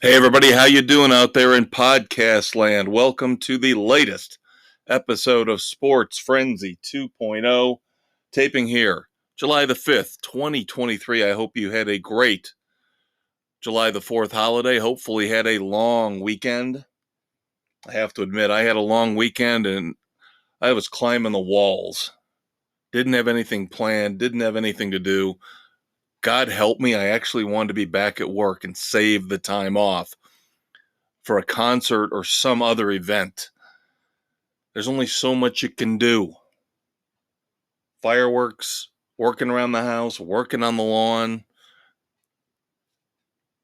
Hey everybody, how you doing out there in podcast land? Welcome to the latest episode of Sports Frenzy 2.0, taping here July the 5th, 2023. I hope you had a great July the 4th holiday. Hopefully had a long weekend. I have to admit, I had a long weekend and I was climbing the walls. Didn't have anything planned, didn't have anything to do. God help me, I actually wanted to be back at work and save the time off for a concert or some other event. There's only so much you can do. Fireworks, working around the house, working on the lawn.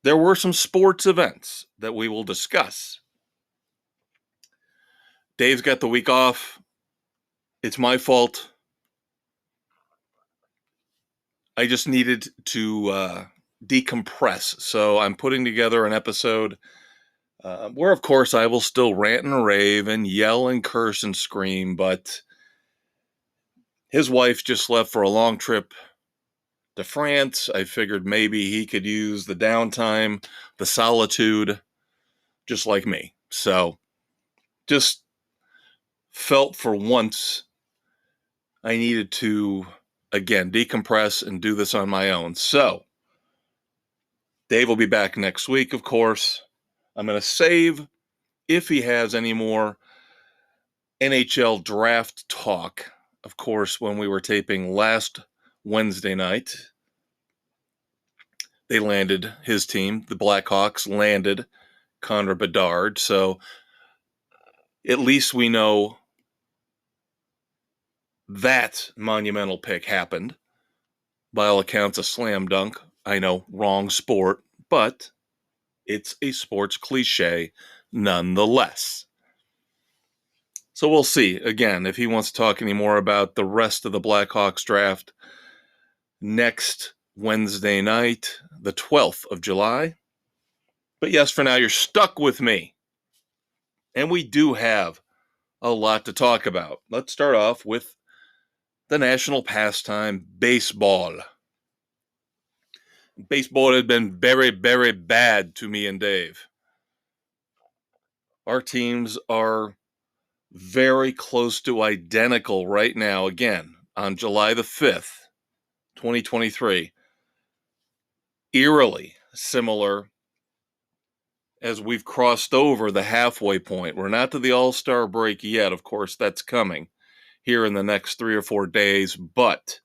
There were some sports events that we will discuss. Dave's got the week off. It's my fault. I just needed to decompress. So I'm putting together an episode where, of course, I will still rant and rave and yell and curse and scream, but his wife just left for a long trip to France. I figured maybe he could use the downtime, the solitude, just like me. So just felt for once I needed to, again, decompress and do this on my own. So Dave will be back next week, of course. I'm going to save, if he has any more NHL draft talk, of course, when we were taping last Wednesday night. They landed, his team, the Blackhawks, landed Connor Bedard. So at least we know that monumental pick happened. By all accounts, a slam dunk. I know, wrong sport, but it's a sports cliche nonetheless. So we'll see, again, if he wants to talk any more about the rest of the Blackhawks draft next Wednesday night, the 12th of July. But yes, for now, you're stuck with me. And we do have a lot to talk about. Let's start off with the national pastime, baseball. Baseball has been very, very bad to me and Dave. Our teams are very close to identical right now, again, on July the 5th, 2023. Eerily similar as we've crossed over the halfway point. We're not to the All-Star break yet. Of course, that's coming here in the next 3 or 4 days, but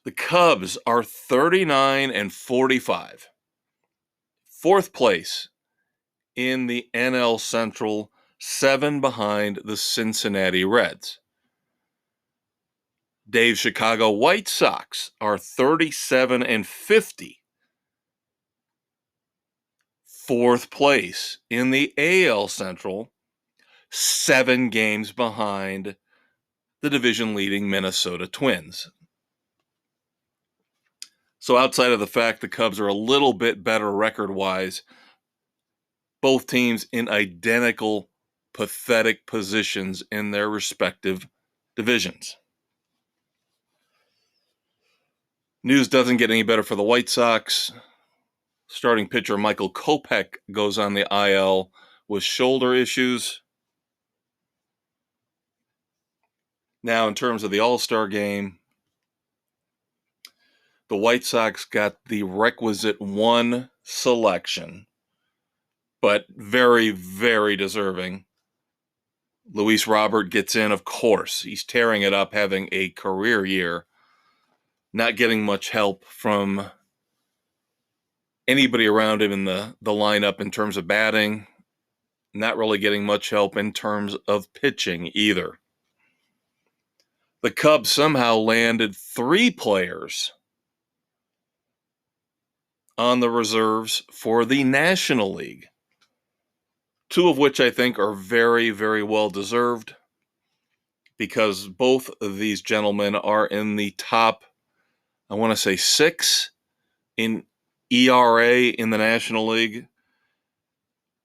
the Cubs are 39-45. Fourth place in the NL Central, 7 behind the Cincinnati Reds. Dave's Chicago White Sox are 37-50. Fourth place in the AL Central, 7 games behind the division-leading Minnesota Twins. So outside of the fact the Cubs are a little bit better record-wise, both teams in identical, pathetic positions in their respective divisions. News doesn't get any better for the White Sox. Starting pitcher Michael Kopech goes on the IL with shoulder issues. Now, in terms of the All-Star game, the White Sox got the requisite 1 selection, but very, very deserving. Luis Robert gets in, of course. He's tearing it up, having a career year. Not getting much help from anybody around him in the lineup in terms of batting. Not really getting much help in terms of pitching either. The Cubs somehow landed 3 players on the reserves for the National League. 2 of which I think are very, very well deserved, because both of these gentlemen are in the top, I want to say 6 in ERA in the National League.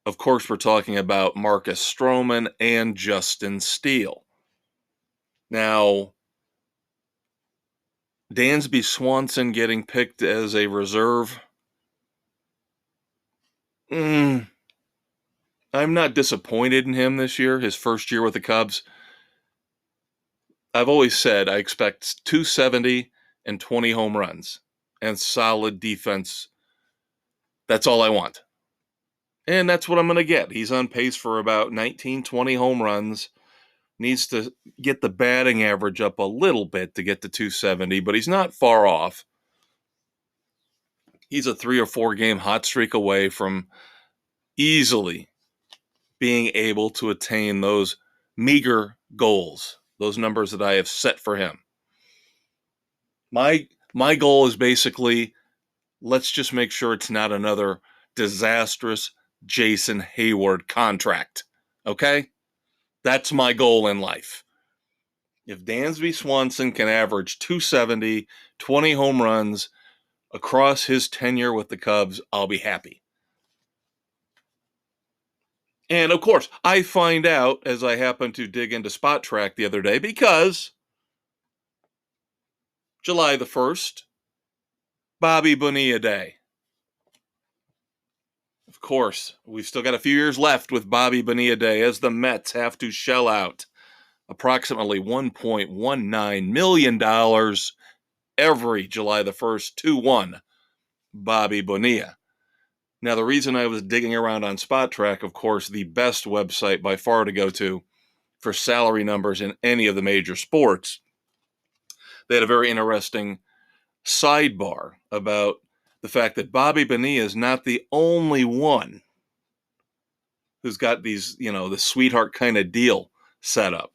Of course, we're talking about Marcus Stroman and Justin Steele. Now, Dansby Swanson getting picked as a reserve. I'm not disappointed in him this year, his first year with the Cubs. I've always said I expect 270 and 20 home runs and solid defense. That's all I want. And that's what I'm going to get. He's on pace for about 19, 20 home runs. Needs to get the batting average up a little bit to get to 270, but he's not far off. He's a 3 or 4 game hot streak away from easily being able to attain those meager goals, those numbers that I have set for him. My goal is basically, let's just make sure it's not another disastrous Jason Hayward contract. Okay? That's my goal in life. If Dansby Swanson can average 270, 20 home runs across his tenure with the Cubs, I'll be happy. And of course, I find out as I happen to dig into Spot Track the other day, because July the 1st, Bobby Bonilla Day. Of course, we've still got a few years left with Bobby Bonilla Day as the Mets have to shell out approximately $1.19 million every July the 1st to one Bobby Bonilla. Now, the reason I was digging around on Spot Track, of course, the best website by far to go to for salary numbers in any of the major sports, they had a very interesting sidebar about the fact that Bobby Bonilla is not the only one who's got these, the sweetheart kind of deal set up.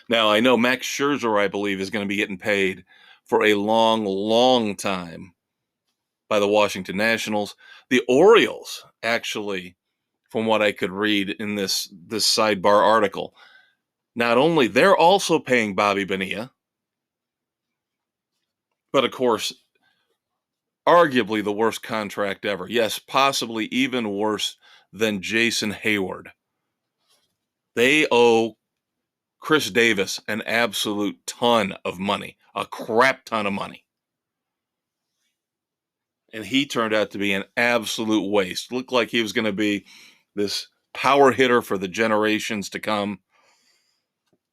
Now, I know Max Scherzer, I believe, is going to be getting paid for a long, long time by the Washington Nationals. The Orioles, actually, from what I could read in this sidebar article, not only they're also paying Bobby Bonilla, but of course, arguably the worst contract ever. Yes, possibly even worse than Jason Hayward. They owe Chris Davis an absolute ton of money, a crap ton of money. And he turned out to be an absolute waste. Looked like he was going to be this power hitter for the generations to come,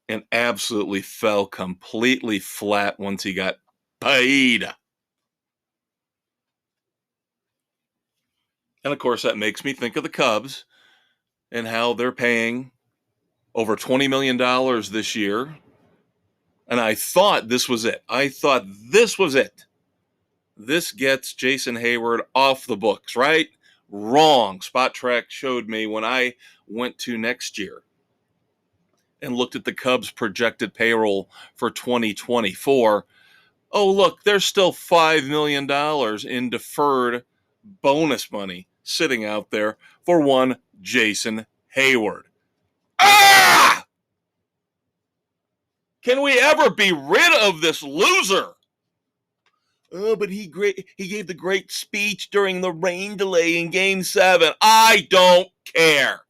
and absolutely fell completely flat once he got paid. And of course, that makes me think of the Cubs and how they're paying over $20 million this year. And I thought this was it. This gets Jason Hayward off the books, right? Wrong. Spot Track showed me when I went to next year and looked at the Cubs' projected payroll for 2024. Oh, look, there's still $5 million in deferred bonus money sitting out there for one Jason Hayward. Ah! Can we ever be rid of this loser? Oh, but he gave the great speech during the rain delay in Game 7. I don't care.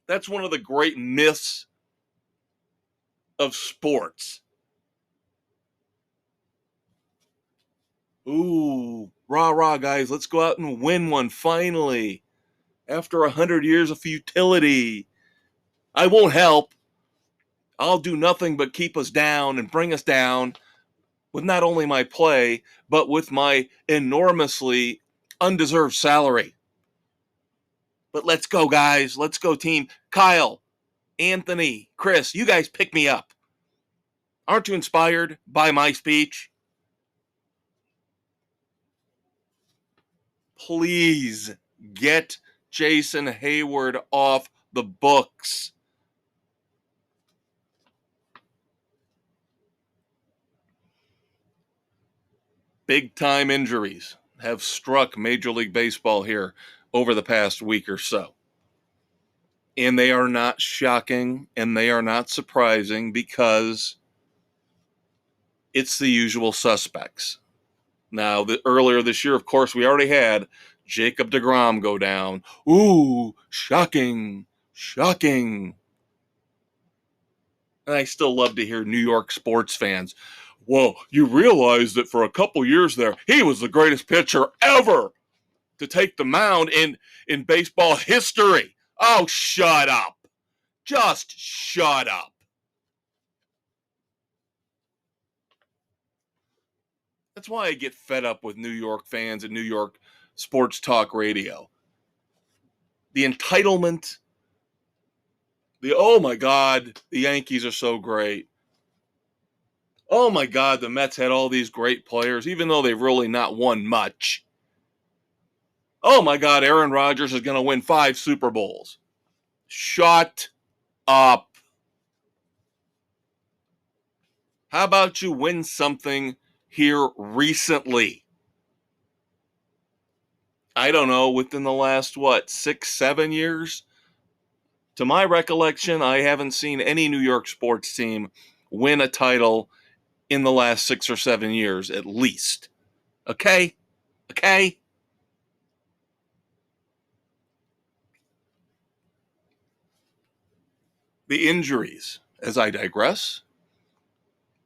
That's one of the great myths of sports. Ooh, rah, guys, let's go out and win one finally. After 100 years of futility. I won't help. I'll do nothing but keep us down and bring us down with not only my play, but with my enormously undeserved salary. But let's go, guys. Let's go, team. Kyle, Anthony, Chris, you guys pick me up. Aren't you inspired by my speech? Please get Jason Hayward off the books. Big-time injuries have struck Major League Baseball here over the past week or so. And they are not shocking and they are not surprising because it's the usual suspects. Now, earlier this year, of course, we already had Jacob deGrom go down. Ooh, shocking. And I still love to hear New York sports fans. Well, you realize that for a couple years there, he was the greatest pitcher ever to take the mound in baseball history. Oh, shut up. Just shut up. That's why I get fed up with New York fans and New York sports talk radio. The entitlement, oh my God, the Yankees are so great. Oh my God, the Mets had all these great players, even though they've really not won much. Oh my God, Aaron Rodgers is going to win 5 Super Bowls. Shut up. How about you win something here recently? I don't know, within the last, 6, 7 years? To my recollection, I haven't seen any New York sports team win a title in the last 6 or 7 years, at least. Okay? Okay? The injuries, as I digress.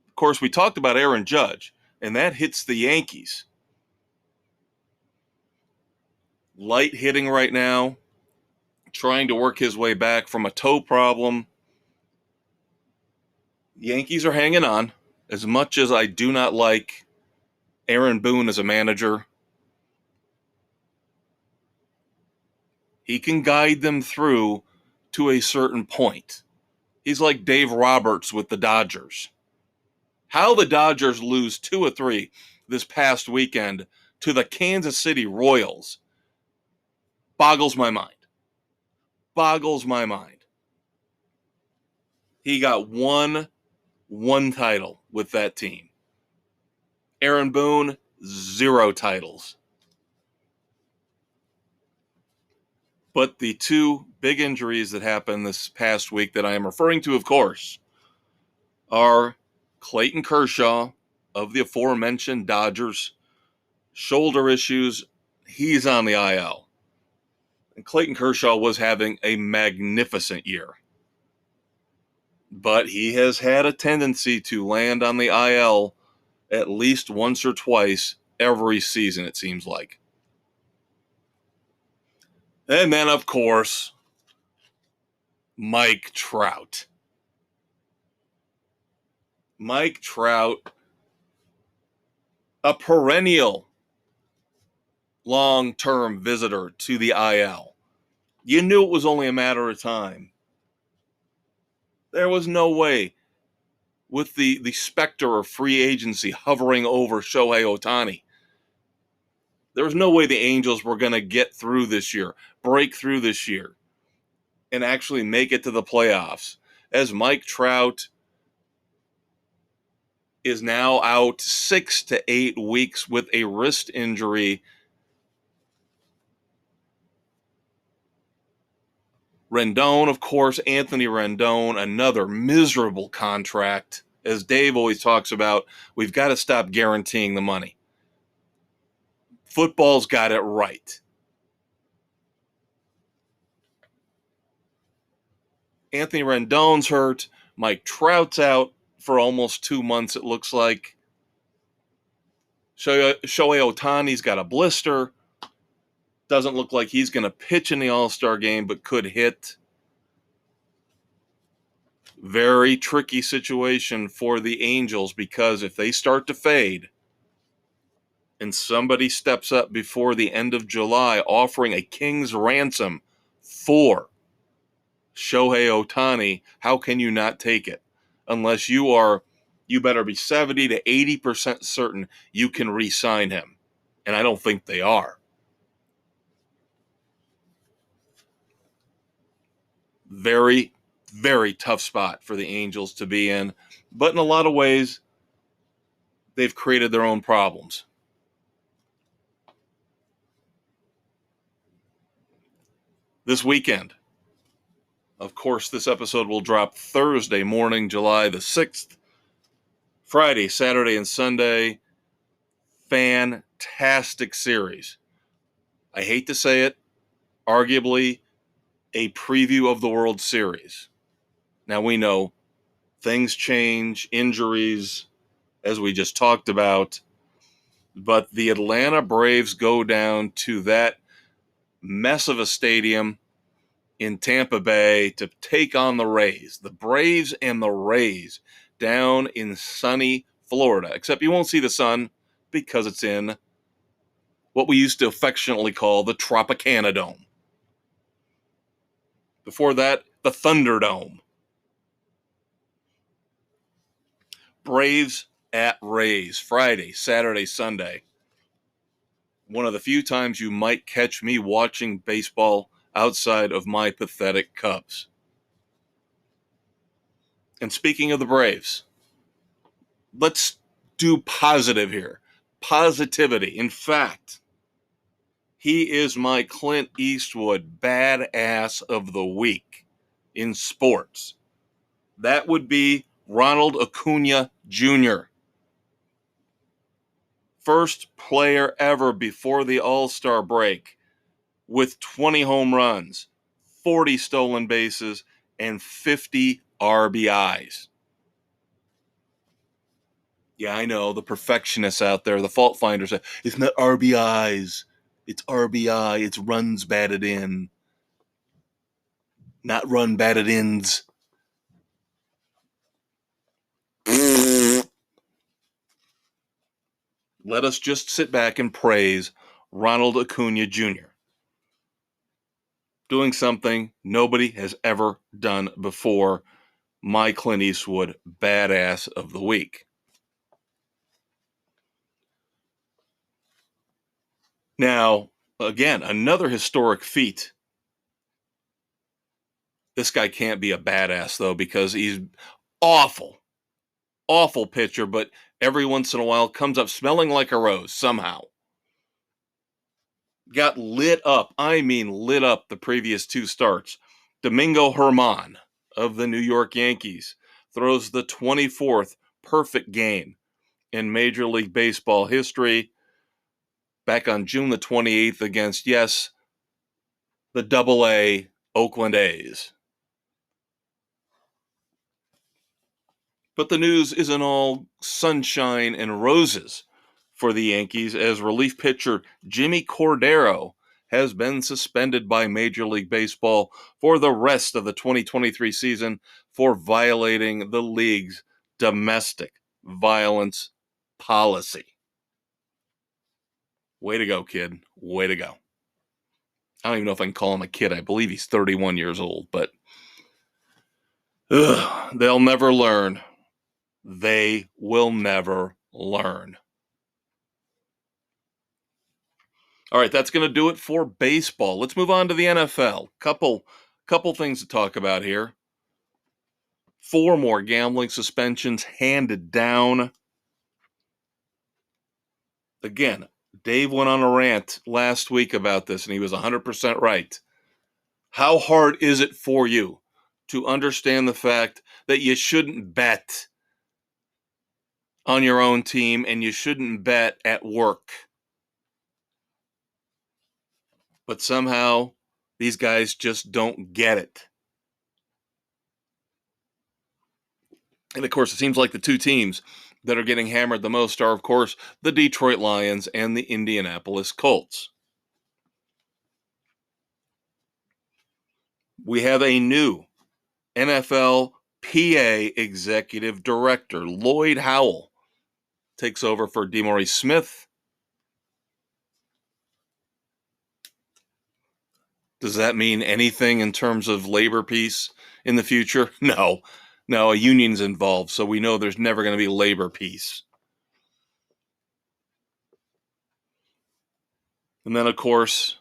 Of course, we talked about Aaron Judge, and that hits the Yankees. Light hitting right now, trying to work his way back from a toe problem. Yankees are hanging on. As much as I do not like Aaron Boone as a manager, he can guide them through to a certain point. He's like Dave Roberts with the Dodgers. How the Dodgers lose 2 or 3 this past weekend to the Kansas City Royals boggles my mind. Boggles my mind. He got one title with that team. Aaron Boone, 0 titles. But the 2 big injuries that happened this past week that I am referring to, of course, are Clayton Kershaw of the aforementioned Dodgers. Shoulder issues. He's on the IL. And Clayton Kershaw was having a magnificent year. But he has had a tendency to land on the IL at least once or twice every season, it seems like. And then, of course, Mike Trout. Mike Trout, a perennial long-term visitor to the IL. You knew it was only a matter of time. There was no way, with the specter of free agency hovering over Shohei Ohtani, there was no way the Angels were going to get through this year, break through this year, and actually make it to the playoffs. As Mike Trout is now out 6 to 8 weeks with a wrist injury. Rendon, of course, Anthony Rendon, another miserable contract. As Dave always talks about, we've got to stop guaranteeing the money. Football's got it right. Anthony Rendon's hurt. Mike Trout's out for almost 2 months, it looks like. Shohei Ohtani's got a blister. Doesn't look like he's going to pitch in the All-Star game, but could hit. Very tricky situation for the Angels, because if they start to fade and somebody steps up before the end of July offering a king's ransom for Shohei Ohtani, how can you not take it? Unless you better be 70 to 80% certain you can re-sign him. And I don't think they are. Very, very tough spot for the Angels to be in. But in a lot of ways, they've created their own problems. This weekend, of course, this episode will drop Thursday morning, July the 6th. Friday, Saturday, and Sunday. Fantastic series. I hate to say it, arguably a preview of the World Series. Now we know things change, injuries, as we just talked about. But the Atlanta Braves go down to that mess of a stadium in Tampa Bay to take on the Rays. The Braves and the Rays down in sunny Florida. Except you won't see the sun because it's in what we used to affectionately call the Tropicana Dome. Before that, the Thunderdome. Braves at Rays, Friday, Saturday, Sunday. One of the few times you might catch me watching baseball outside of my pathetic Cubs. And speaking of the Braves, let's do positive here. Positivity. In fact, he is my Clint Eastwood badass of the week in sports. That would be Ronald Acuna Jr. First player ever before the All-Star break with 20 home runs, 40 stolen bases, and 50 RBIs. Yeah, I know, the perfectionists out there, the fault finders say, it's not RBIs, it's RBI, it's runs batted in, not run batted ins. Let us just sit back and praise Ronald Acuna Jr. doing something nobody has ever done before. My Clint Eastwood badass of the week. Now, again, another historic feat. This guy can't be a badass, though, because he's awful pitcher, but every once in a while comes up smelling like a rose somehow. Got lit up, I mean lit up the previous two starts. Domingo Germán of the New York Yankees throws the 24th perfect game in Major League Baseball history back on June the 28th against, yes, the Double-A Oakland A's. But the news isn't all sunshine and roses for the Yankees, as relief pitcher Jimmy Cordero has been suspended by Major League Baseball for the rest of the 2023 season for violating the league's domestic violence policy. Way to go, kid. Way to go. I don't even know if I can call him a kid. I believe he's 31 years old, but they'll never learn. They will never learn. All right, that's going to do it for baseball. Let's move on to the NFL. Couple things to talk about here. 4 more gambling suspensions handed down. Again, Dave went on a rant last week about this, and he was 100% right. How hard is it for you to understand the fact that you shouldn't bet on your own team and you shouldn't bet at work? But somehow these guys just don't get it. And of course, it seems like the two teams that are getting hammered the most are, of course, the Detroit Lions and the Indianapolis Colts. We have a new NFL PA executive director. Lloyd Howell takes over for DeMaurice Smith. Does that mean anything in terms of labor peace in the future? No, a union's involved, so we know there's never going to be labor peace. And then, of course,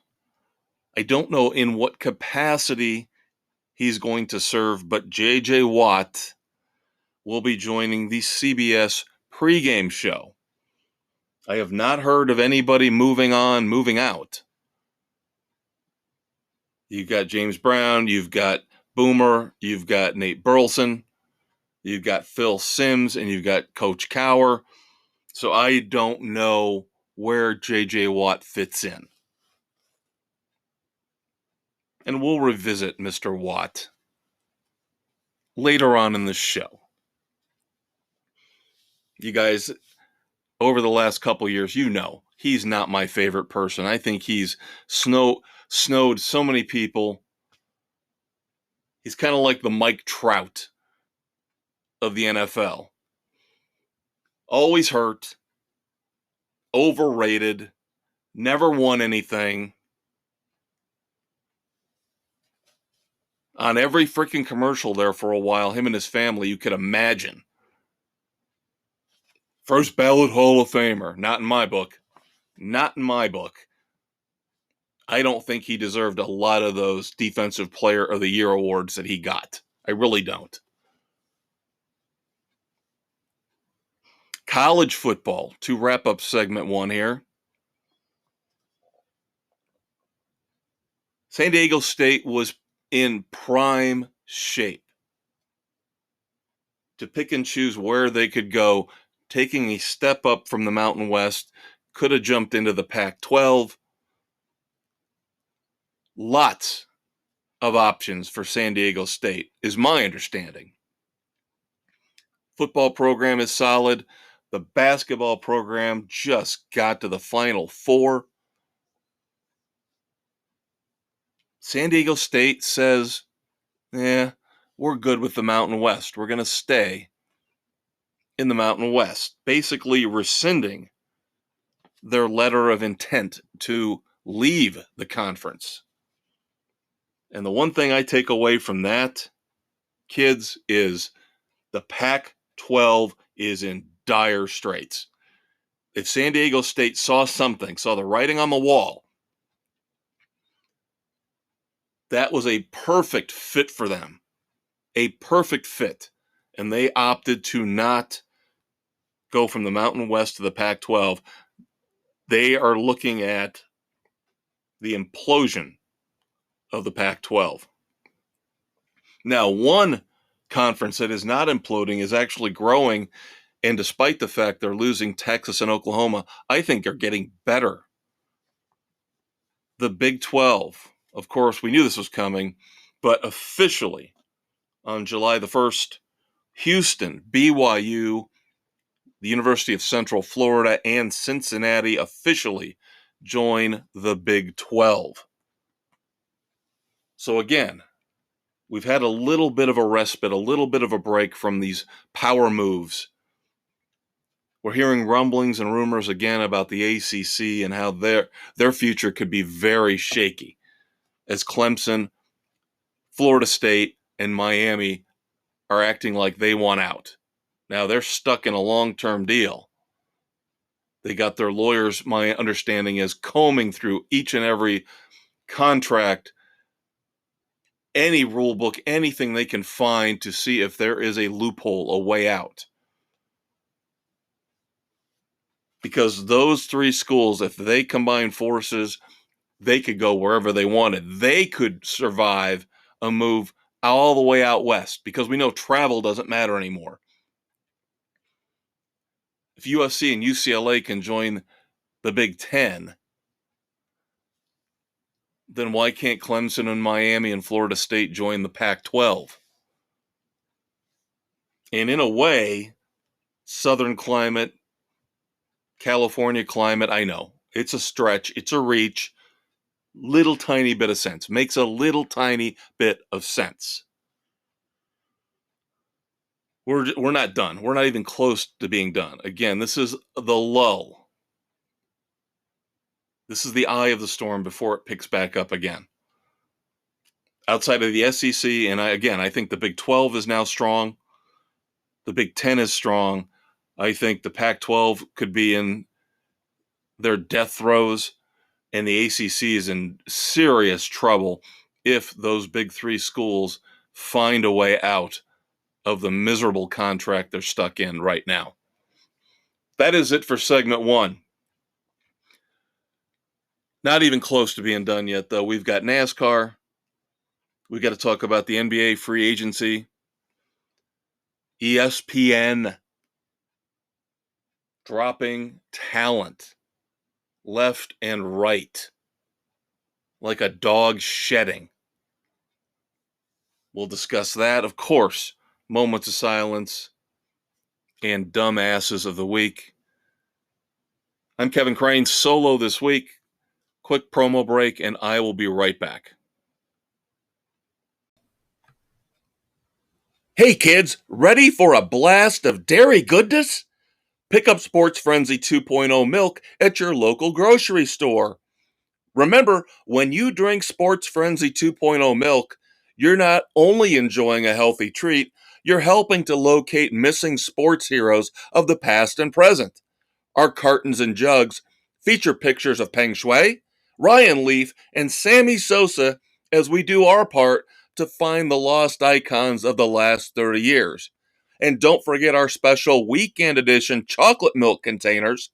I don't know in what capacity he's going to serve, but J.J. Watt will be joining the CBS pregame show. I have not heard of anybody moving out. You've got James Brown, you've got Boomer, you've got Nate Burleson, you've got Phil Simms, and you've got Coach Cowher. So I don't know where J.J. Watt fits in. And we'll revisit Mr. Watt later on in the show. You guys, over the last couple years, he's not my favorite person. I think he's snowed so many people. He's kind of like the Mike Trout of the NFL. Always hurt, overrated, never won anything. On every freaking commercial there for a while, him and his family, you could imagine. First ballot Hall of Famer. Not in my book. Not in my book. I don't think he deserved a lot of those Defensive Player of the Year awards that he got. I really don't. College football, to wrap up segment 1 here. San Diego State was in prime shape to pick and choose where they could go, taking a step up from the Mountain West, could have jumped into the Pac-12. Lots of options for San Diego State, is my understanding. Football program is solid. The basketball program just got to the Final Four. San Diego State says, we're good with the Mountain West. We're going to stay in the Mountain West, basically rescinding their letter of intent to leave the conference. And the one thing I take away from that, kids, is the Pac-12 is in dire straits. If San Diego State saw the writing on the wall, that was a perfect fit for them. A perfect fit. And they opted to not go from the Mountain West to the Pac-12. They are looking at the implosion of the Pac-12. Now, one conference that is not imploding is actually growing, and despite the fact they're losing Texas and Oklahoma, I think are getting better. The Big 12. Of course, we knew this was coming, but officially on July the 1st, Houston, BYU, the University of Central Florida, and Cincinnati officially join the Big 12. So again, we've had a little bit of a respite, a little bit of a break from these power moves. We're hearing rumblings and rumors again about the ACC and how their future could be very shaky as Clemson, Florida State, and Miami are acting like they want out. Now they're stuck in a long-term deal. They got their lawyers, my understanding is, combing through each and every contract, any rule book, anything they can find to see if there is a loophole, a way out. Because those three schools, if they combine forces, they could go wherever they wanted. They could survive a move all the way out west, because we know travel doesn't matter anymore. If USC and UCLA can join the Big Ten, then why can't Clemson and Miami and Florida State join the Pac-12? And in a way, Southern climate, California climate, I know, it's a stretch, it's a reach, little tiny bit of sense. Makes a little tiny bit of sense. We're not done. We're not even close to being done. Again, this is the lull. This is the eye of the storm before it picks back up again. Outside of the SEC, and I think the Big 12 is now strong. The Big 10 is strong. I think the Pac-12 could be in their death throes, and the ACC is in serious trouble if those big three schools find a way out of the miserable contract they're stuck in right now. That is it for segment 1. Not even close to being done yet, though. We've got NASCAR. We've got to talk about the NBA free agency. ESPN dropping talent left and right like a dog shedding. We'll discuss that. Of course, moments of silence and dumbasses of the week. I'm Kevin Crane, solo this week. Quick promo break, and I will be right back. Hey kids, ready for a blast of dairy goodness? Pick up Sports Frenzy 2.0 milk at your local grocery store. Remember, when you drink Sports Frenzy 2.0 milk, you're not only enjoying a healthy treat, you're helping to locate missing sports heroes of the past and present. Our cartons and jugs feature pictures of Peng Shui, Ryan Leaf, and Sammy Sosa as we do our part to find the lost icons of the last 30 years. And don't forget our special weekend edition chocolate milk containers,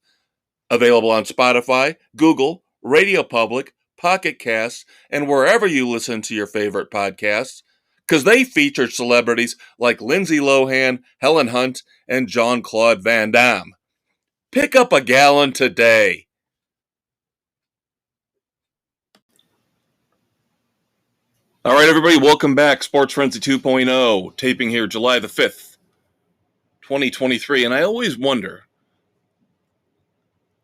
available on Spotify, Google, Radio Public, Pocket Casts, and wherever you listen to your favorite podcasts, because they feature celebrities like Lindsay Lohan, Helen Hunt, and Jean-Claude Van Damme. Pick up a gallon today. All right, everybody, welcome back. Sports Frenzy 2.0, taping here July the 5th, 2023. And I always wonder,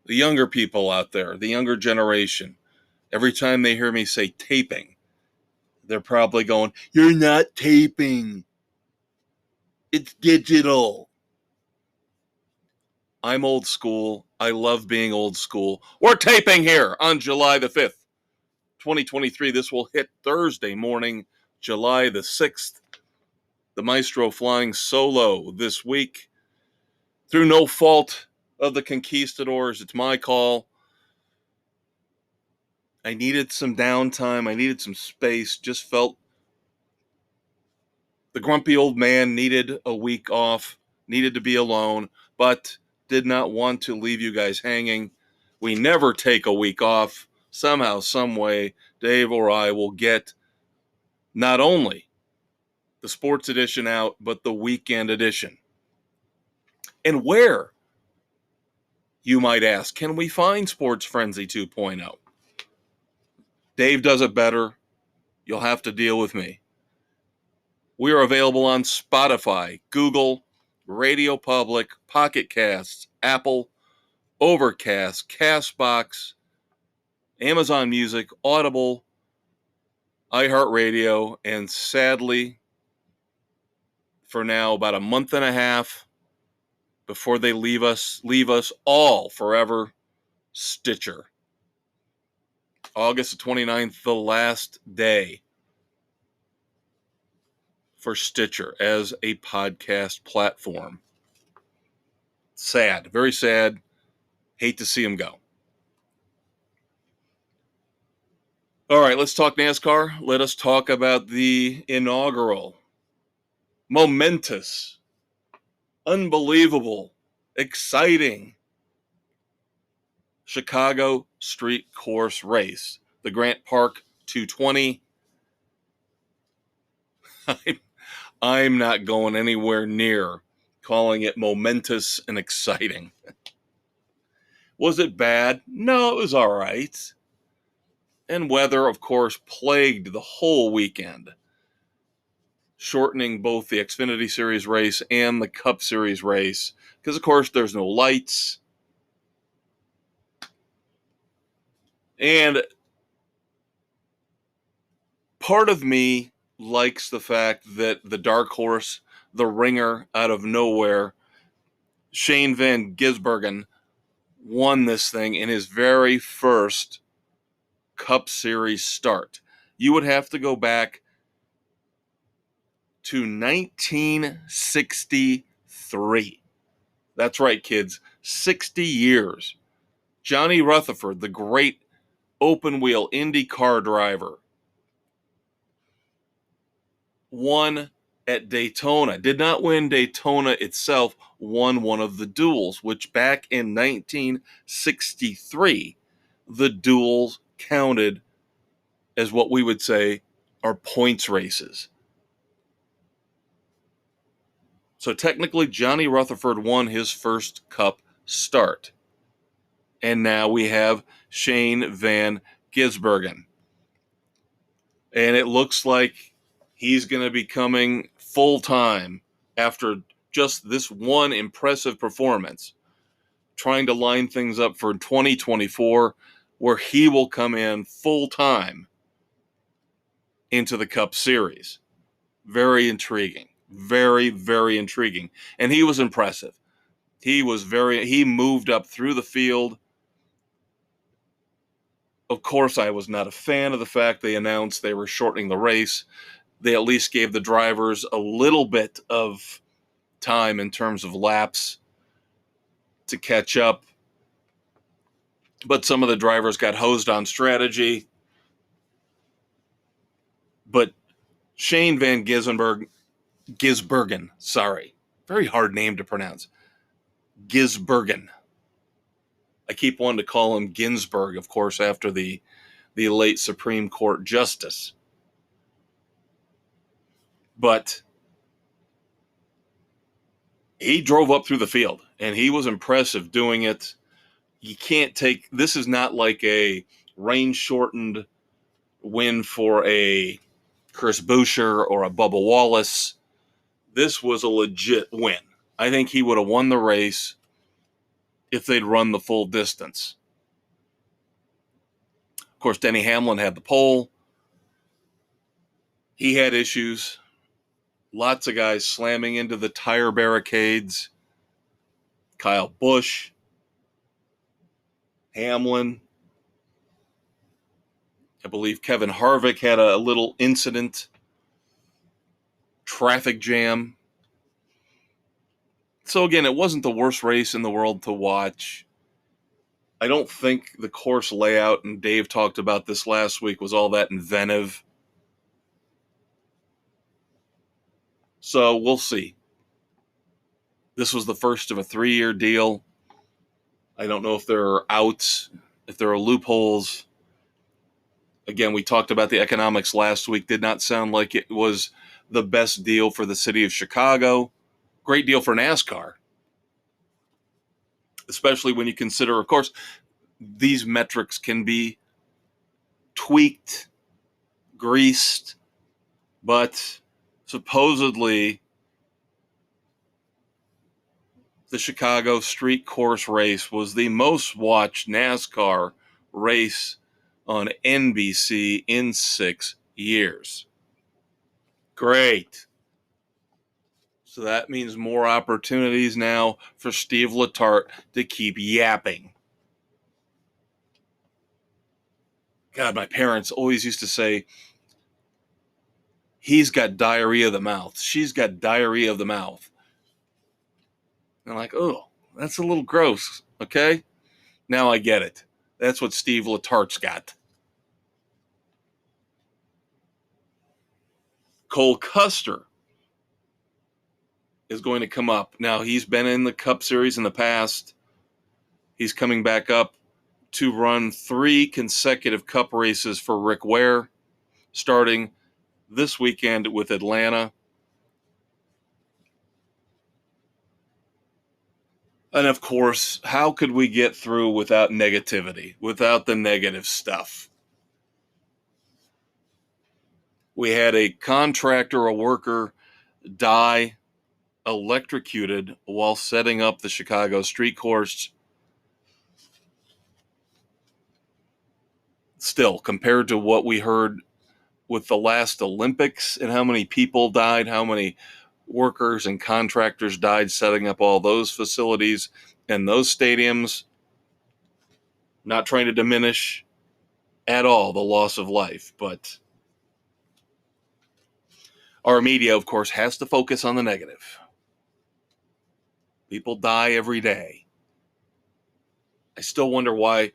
the younger people out there, the younger generation, every time they hear me say taping, they're probably going, "You're not taping. It's digital." I'm old school. I love being old school. We're taping here on July the 5th, 2023. This will hit Thursday morning, July the 6th. The Maestro flying solo this week. Through no fault of the conquistadors, it's my call. I needed some downtime. I needed some space. Just felt the grumpy old man needed a week off, needed to be alone, but did not want to leave you guys hanging. We never take a week off. Somehow, some way, Dave or I will get not only the sports edition out, but the weekend edition. And where, you might ask, can we find Sports Frenzy 2.0? Dave does it better. You'll have to deal with me. We are available on Spotify, Google, Radio Public, Pocket Casts, Apple, Overcast, Castbox, Amazon Music, Audible, iHeartRadio, and sadly, for now, about a month and a half before they leave us all forever, Stitcher. August the 29th, the last day for Stitcher as a podcast platform. Sad, very sad. Hate to see him go. All right, let's talk NASCAR. Let us talk about the inaugural, momentous, unbelievable, exciting Chicago Street Course race, the Grant Park 220. I'm not going anywhere near calling it momentous and exciting. Was it bad? No, it was all right. And weather, of course, plagued the whole weekend, shortening both the Xfinity Series race and the Cup Series race, because, of course, there's no lights. And part of me likes the fact that the dark horse, the ringer out of nowhere, Shane Van Gisbergen, won this thing in his very first Cup Series start. You would have to go back to 1963. That's right, kids. 60 years. Johnny Rutherford, the great open wheel Indy car driver, won at Daytona. Did not win Daytona itself, won one of the duels, which back in 1963, the duels counted as what we would say are points races. So technically, Johnny Rutherford won his first Cup start. And now we have Shane Van Gisbergen. And it looks like he's going to be coming full-time after just this one impressive performance, trying to line things up for 2024, where he will come in full time into the Cup Series. Very intriguing. Very, very intriguing. And he was impressive. He moved up through the field. Of course, I was not a fan of the fact they announced they were shortening the race. They at least gave the drivers a little bit of time in terms of laps to catch up. But some of the drivers got hosed on strategy. But Shane Van Gisbergen, very hard name to pronounce. Gisbergen. I keep wanting to call him Ginsburg, of course, after the late Supreme Court justice. But he drove up through the field, and he was impressive doing it. This is not like a rain-shortened win for a Chris Buescher or a Bubba Wallace. This was a legit win. I think he would have won the race if they'd run the full distance. Of course, Denny Hamlin had the pole. He had issues. Lots of guys slamming into the tire barricades. Kyle Busch, Hamlin. I believe Kevin Harvick had a little incident. Traffic jam. So again, it wasn't the worst race in the world to watch. I don't think the course layout, and Dave talked about this last week, was all that inventive. So we'll see. This was the first of a 3-year deal. I don't know if there are outs, if there are loopholes. Again, we talked about the economics last week. Did not sound like it was the best deal for the city of Chicago. Great deal for NASCAR. Especially when you consider, of course, these metrics can be tweaked, greased, but supposedly the Chicago street course race was the most watched NASCAR race on NBC in 6 years. Great. So that means more opportunities now for Steve Letarte to keep yapping. God, my parents always used to say, he's got diarrhea of the mouth. She's got diarrhea of the mouth. And I'm like, oh, that's a little gross, okay? Now I get it. That's what Steve Letarte's got. Cole Custer is going to come up. Now, he's been in the Cup Series in the past. He's coming back up to run 3 consecutive Cup races for Rick Ware, starting this weekend with Atlanta. And of course, how could we get through without negativity, without the negative stuff? We had a contractor, a worker, die electrocuted while setting up the Chicago street course. Still, compared to what we heard with the last Olympics and how many people died, how many workers and contractors died setting up all those facilities and those stadiums, not trying to diminish at all the loss of life, but our media, of course, has to focus on the negative. People die every day. I still wonder why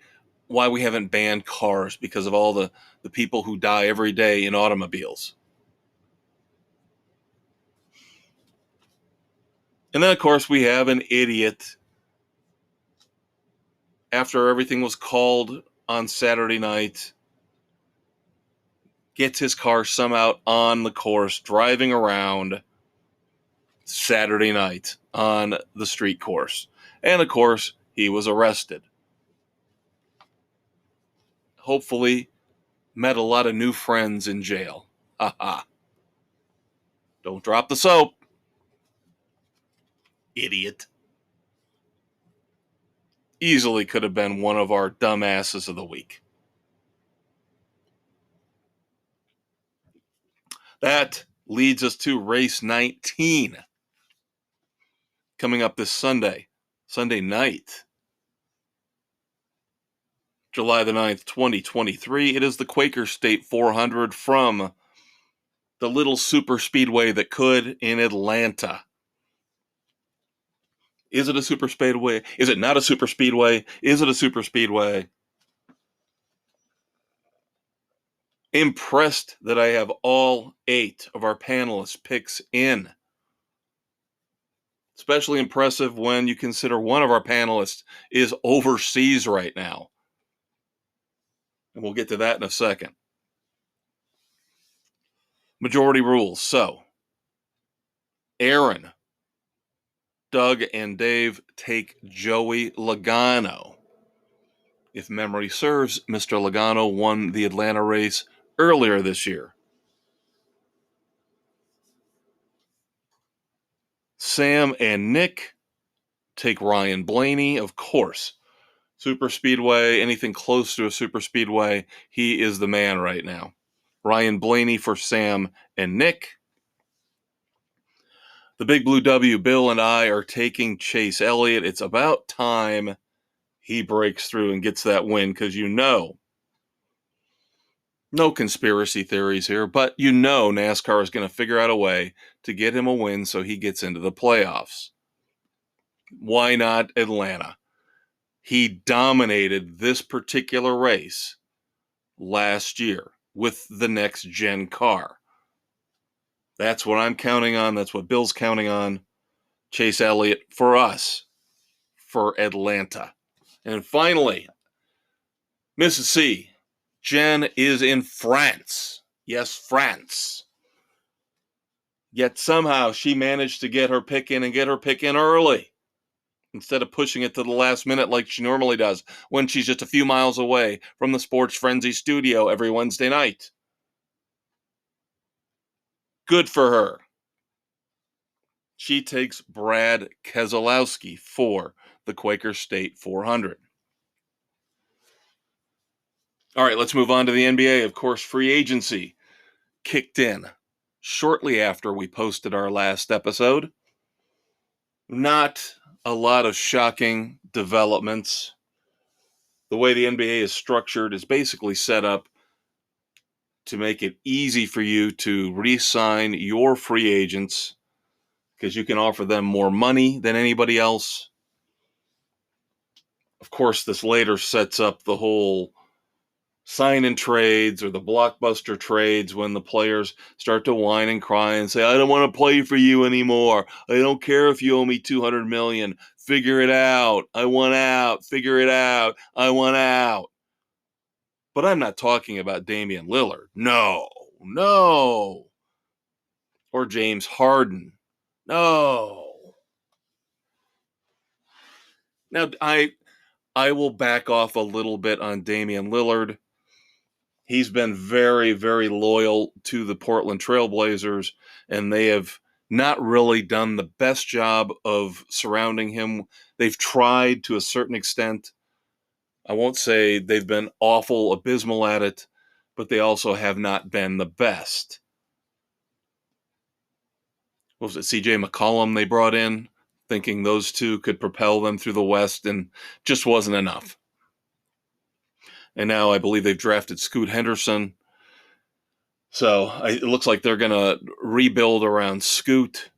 we haven't banned cars because of all the people who die every day in automobiles. And then, of course, we have an idiot. After everything was called on Saturday night, gets his car somehow on the course, driving around Saturday night on the street course. And, of course, he was arrested. Hopefully, met a lot of new friends in jail. Ha ha. Don't drop the soap. Idiot. Easily could have been one of our dumbasses of the week. That leads us to race 19. Coming up this Sunday night, July the 9th, 2023. It is the Quaker State 400 from the little super speedway that could in Atlanta. Is it a super speedway? Is it not a super speedway? Is it a super speedway? Impressed that I have all 8 of our panelists' picks in. Especially impressive when you consider one of our panelists is overseas right now. And we'll get to that in a second. Majority rules. So, Aaron, Doug, and Dave take Joey Logano. If memory serves, Mr. Logano won the Atlanta race earlier this year. Sam and Nick take Ryan Blaney, of course. Super Speedway, anything close to a super speedway, he is the man right now. Ryan Blaney for Sam and Nick. The Big Blue W, Bill and I are taking Chase Elliott. It's about time he breaks through and gets that win because no conspiracy theories here, but NASCAR is going to figure out a way to get him a win so he gets into the playoffs. Why not Atlanta? He dominated this particular race last year with the next gen car. That's what I'm counting on. That's what Bill's counting on. Chase Elliott for us, for Atlanta. And finally, Mrs. C, Jen is in France. Yes, France. Yet somehow she managed to get her pick in and get her pick in early instead of pushing it to the last minute like she normally does when she's just a few miles away from the Sports Frenzy studio every Wednesday night. Good for her. She takes Brad Keselowski for the Quaker State 400. All right, let's move on to the NBA. Of course, free agency kicked in shortly after we posted our last episode. Not a lot of shocking developments. The way the NBA is structured is basically set up to make it easy for you to re-sign your free agents because you can offer them more money than anybody else. Of course, this later sets up the whole sign-in trades or the blockbuster trades when the players start to whine and cry and say, I don't want to play for you anymore. I don't care if you owe me $200 million. Figure it out. I want out. Figure it out. I want out. But I'm not talking about Damian Lillard. No. Or James Harden. No. Now, I will back off a little bit on Damian Lillard. He's been very, very loyal to the Portland Trailblazers, and they have not really done the best job of surrounding him. They've tried to a certain extent. I won't say they've been awful, abysmal at it, but they also have not been the best. What was it, C.J. McCollum they brought in, thinking those two could propel them through the West, and just wasn't enough. And now I believe they've drafted Scoot Henderson. So it looks like they're going to rebuild around Scoot.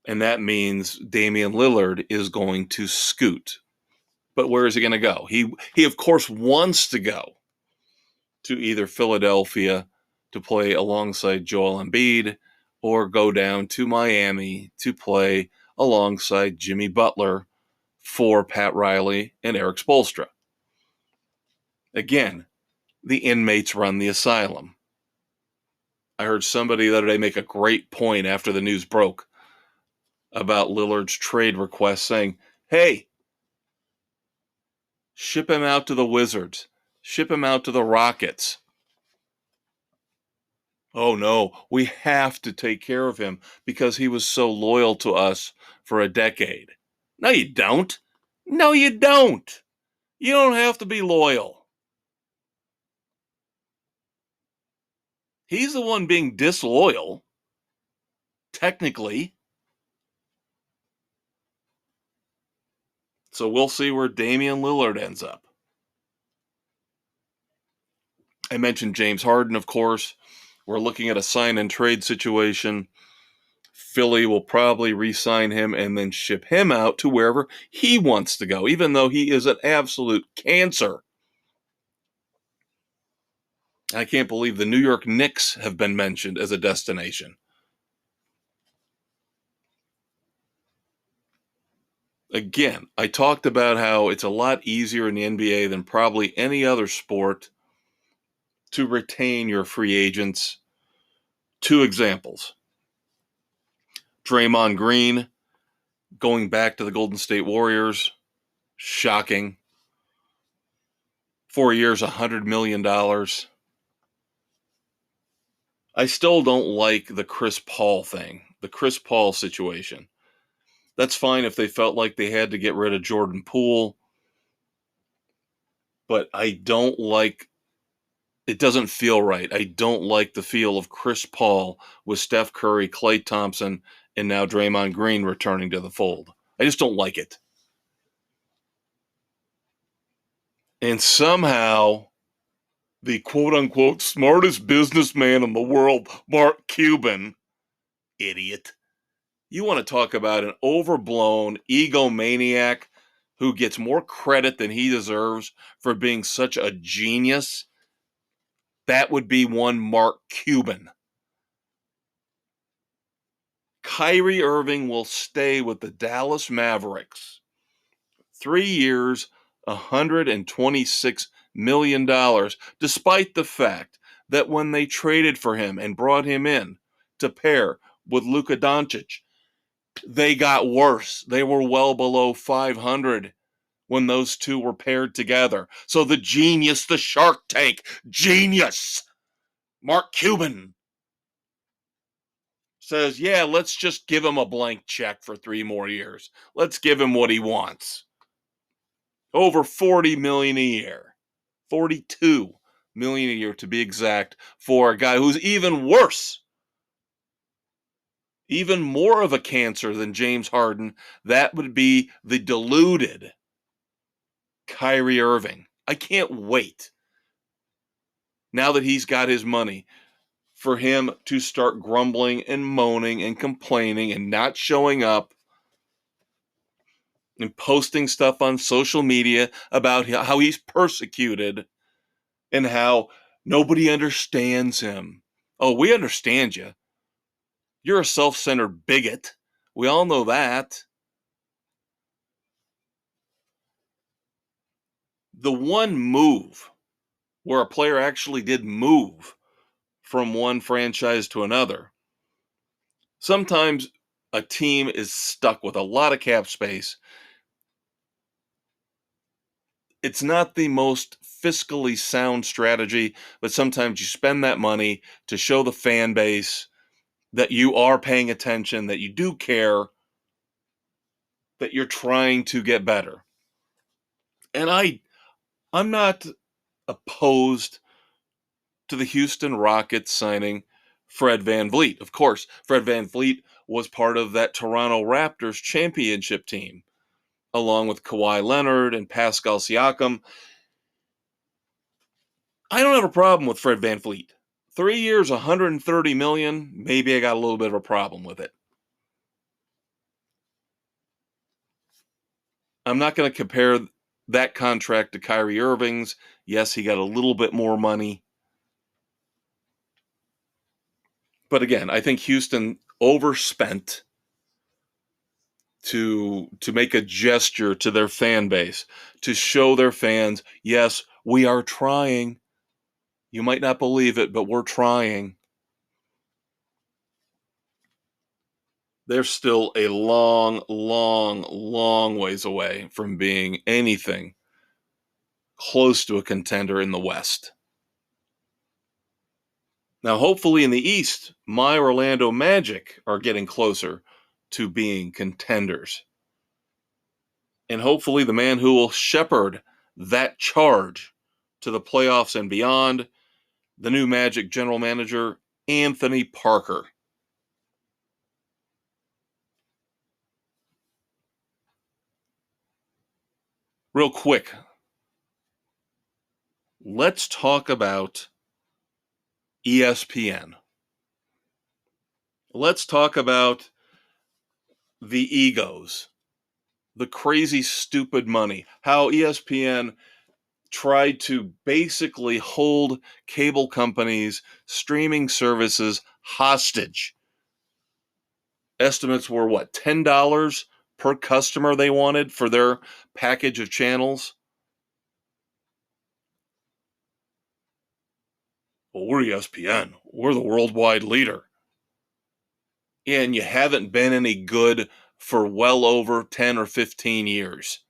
And that means Damian Lillard is going to scoot. But where is he going to go? He of course wants to go to either Philadelphia to play alongside Joel Embiid or go down to Miami to play alongside Jimmy Butler for Pat Riley and Eric Spoelstra. Again, the inmates run the asylum. I heard somebody the other day make a great point after the news broke about Lillard's trade request, saying, hey, ship him out to the Wizards. Ship him out to the Rockets. Oh no, we have to take care of him because he was so loyal to us for a decade. No, you don't. No, you don't. You don't have to be loyal. He's the one being disloyal, technically. So we'll see where Damian Lillard ends up. I mentioned James Harden, of course. We're looking at a sign and trade situation. Philly will probably re-sign him and then ship him out to wherever he wants to go, even though he is an absolute cancer. I can't believe the New York Knicks have been mentioned as a destination. Again, I talked about how it's a lot easier in the NBA than probably any other sport to retain your free agents. Two examples. Draymond Green going back to the Golden State Warriors. Shocking. 4 years, $100 million. I still don't like the Chris Paul thing, the Chris Paul situation. That's fine if they felt like they had to get rid of Jordan Poole, but I don't like it. Doesn't feel right. I don't like the feel of Chris Paul with Steph Curry, Klay Thompson, and now Draymond Green returning to the fold. I just don't like it. And somehow the quote-unquote smartest businessman in the world, Mark Cuban, idiot. You want to talk about an overblown egomaniac who gets more credit than he deserves for being such a genius? That would be one Mark Cuban. Kyrie Irving will stay with the Dallas Mavericks. 3 years, $126 million, despite the fact that when they traded for him and brought him in to pair with Luka Doncic, they got worse. They were well below 500 when those two were paired together. So the genius, the Shark Tank genius, Mark Cuban, says, yeah, let's just give him a blank check for 3 more years. Let's give him what he wants. Over 40 million a year. 42 million a year to be exact, for a guy who's even worse, even more of a cancer than James Harden. That would be the deluded Kyrie Irving. I can't wait, now that he's got his money, for him to start grumbling and moaning and complaining and not showing up and posting stuff on social media about how he's persecuted and how nobody understands him. Oh, we understand you. You're a self-centered bigot. We all know that. The one move where a player actually did move from one franchise to another, sometimes a team is stuck with a lot of cap space. It's not the most fiscally sound strategy, but sometimes you spend that money to show the fan base that you are paying attention, that you do care, that you're trying to get better. And I'm not opposed to the Houston Rockets signing Fred VanVleet. Of course, Fred VanVleet was part of that Toronto Raptors championship team, along with Kawhi Leonard and Pascal Siakam. I don't have a problem with Fred VanVleet. 3 years, $130 million, maybe I got a little bit of a problem with it. I'm not going to compare that contract to Kyrie Irving's. Yes, he got a little bit more money. But again, I think Houston overspent to make a gesture to their fan base, to show their fans, yes, we are trying. You might not believe it, but we're trying. They're still a long, long, long ways away from being anything close to a contender in the West. Now, hopefully in the East, my Orlando Magic are getting closer to being contenders. And hopefully the man who will shepherd that charge to the playoffs and beyond, the new Magic general manager, Anthony Parker. Real quick, let's talk about ESPN. Let's talk about the egos, the crazy, stupid money, how ESPN tried to basically hold cable companies, streaming services hostage. Estimates were what, $10 per customer they wanted for their package of channels? Well, we're ESPN. We're the worldwide leader. And you haven't been any good for well over 10 or 15 years.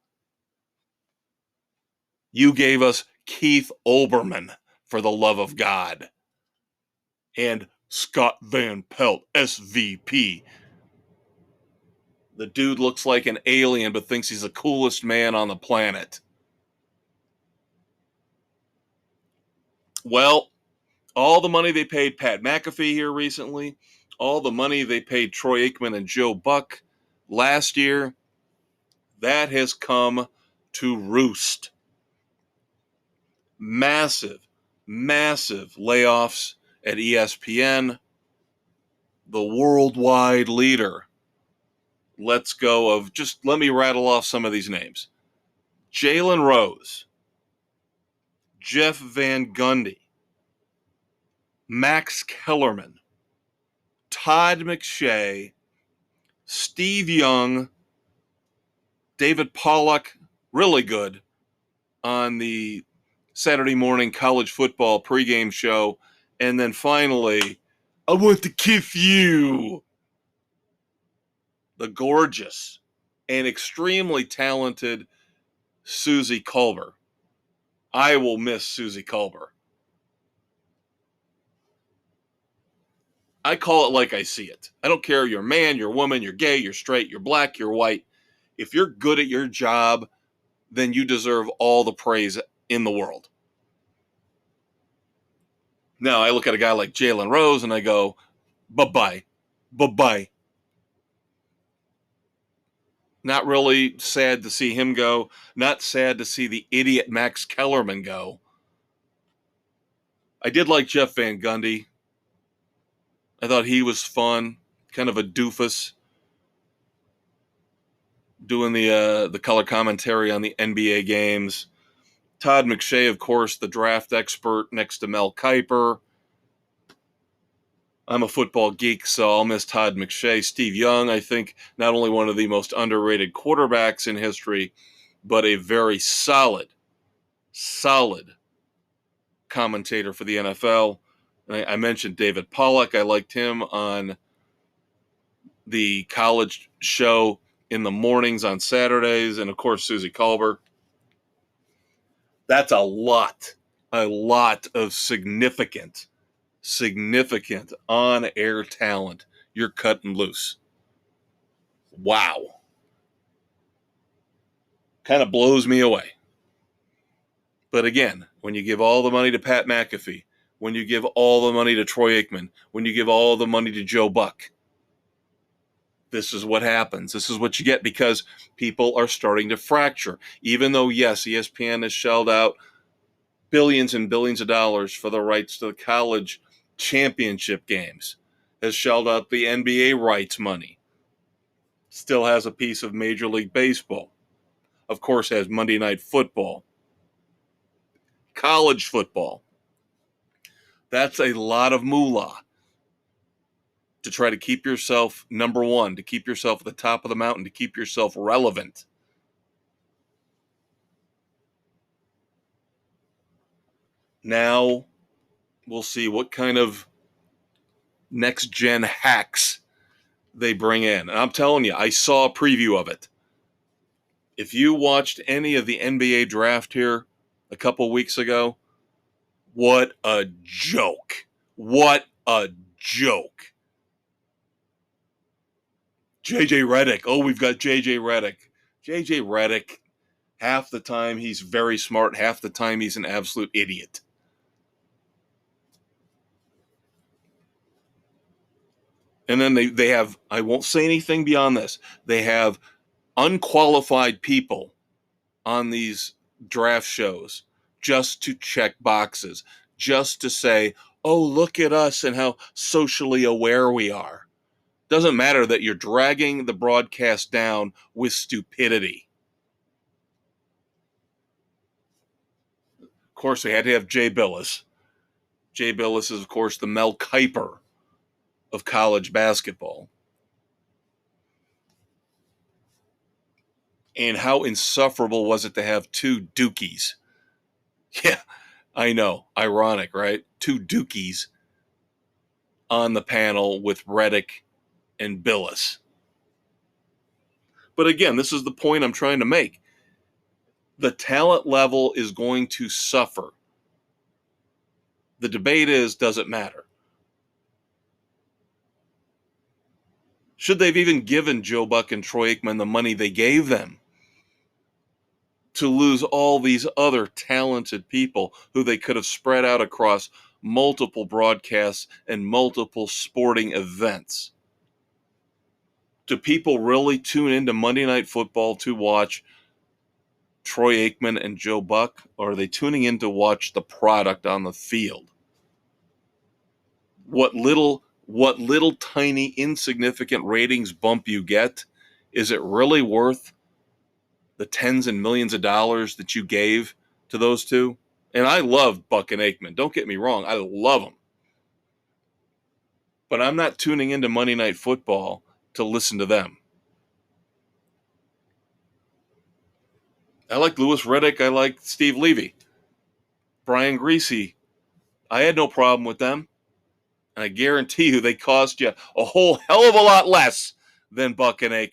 You gave us Keith Olbermann, for the love of God, and Scott Van Pelt, SVP. The dude looks like an alien but thinks he's the coolest man on the planet. Well, all the money they paid Pat McAfee here recently, all the money they paid Troy Aikman and Joe Buck last year, that has come to roost. Massive, massive layoffs at ESPN, the worldwide leader. Let's go of, just let me rattle off some of these names. Jalen Rose, Jeff Van Gundy, Max Kellerman, Todd McShay, Steve Young, David Pollack, really good on the Saturday morning college football pregame show. And then finally, I want to kiss you, the gorgeous and extremely talented Susie Culber. I will miss Susie Culber. I call it like I see it. I don't care if you're a man, you're a woman, you're gay, you're straight, you're black, you're white. If you're good at your job, then you deserve all the praise in the world. Now, I look at a guy like Jalen Rose and I go, bye-bye, bye-bye. Not really sad to see him go. Not sad to see the idiot Max Kellerman go. I did like Jeff Van Gundy. I thought he was fun, kind of a doofus, doing the color commentary on the NBA games. Todd McShay, of course, the draft expert next to Mel Kiper. I'm a football geek, so I'll miss Todd McShay. Steve Young, I think, not only one of the most underrated quarterbacks in history, but a very solid commentator for the NFL. I mentioned David Pollack. I liked him on the college show in the mornings on Saturdays. And, of course, Susie Culber. That's a lot of significant on-air talent you're cutting loose. Wow. Kind of blows me away. But again, when you give all the money to Pat McAfee, when you give all the money to Troy Aikman, when you give all the money to Joe Buck, this is what happens. This is what you get because people are starting to fracture. Even though, yes, ESPN has shelled out billions and billions of dollars for the rights to the college championship games, has shelled out the NBA rights money, still has a piece of Major League Baseball, of course has Monday Night Football, college football. That's a lot of moolah to try to keep yourself number one, to keep yourself at the top of the mountain, to keep yourself relevant. Now we'll see what kind of next-gen hacks they bring in. And I'm telling you, I saw a preview of it. If you watched any of the NBA draft here a couple weeks ago, what a joke. What a joke. JJ Redick. Oh, we've got JJ Redick. JJ Redick, half the time he's very smart, half the time he's an absolute idiot. And then they have, I won't say anything beyond this, they have unqualified people on these draft shows just to check boxes, just to say, oh, look at us and how socially aware we are. Doesn't matter that you're dragging the broadcast down with stupidity. Of course, they had to have Jay Billis. Jay Billis is, of course, the Mel Kiper of college basketball. And how insufferable was it to have two Dukies? Yeah, I know. Ironic, right? Two Dukies on the panel with Redick and Billis. But again, this is the point I'm trying to make. The talent level is going to suffer. The debate is, does it matter? Should they have even given Joe Buck and Troy Aikman the money they gave them to lose all these other talented people who they could have spread out across multiple broadcasts and multiple sporting events? Do people really tune into Monday Night Football to watch Troy Aikman and Joe Buck, or are they tuning in to watch the product on the field? What little tiny insignificant ratings bump you get, is it really worth the tens and millions of dollars that you gave to those two? And I love Buck and Aikman. Don't get me wrong. I love them. But I'm not tuning into Monday Night Football to listen to them. I like Louis Riddick. I like Steve Levy. Brian Griese. I had no problem with them. And I guarantee you they cost you a whole hell of a lot less than Buck and Aikman.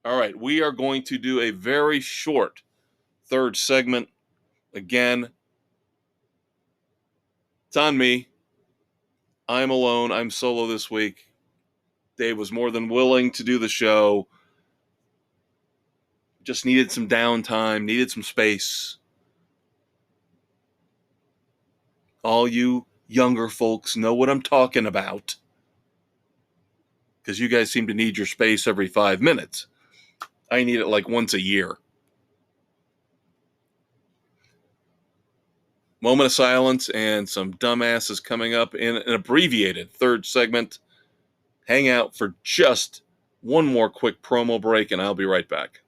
All right, we are going to do a very short third segment. Again, it's on me. I'm alone. I'm solo this week. Dave was more than willing to do the show. Just needed some downtime, needed some space. All you younger folks know what I'm talking about, because you guys seem to need your space every 5 minutes. I need it like once a year. Moment of silence and some dumbasses coming up in an abbreviated third segment. Hang out for just one more quick promo break, and I'll be right back.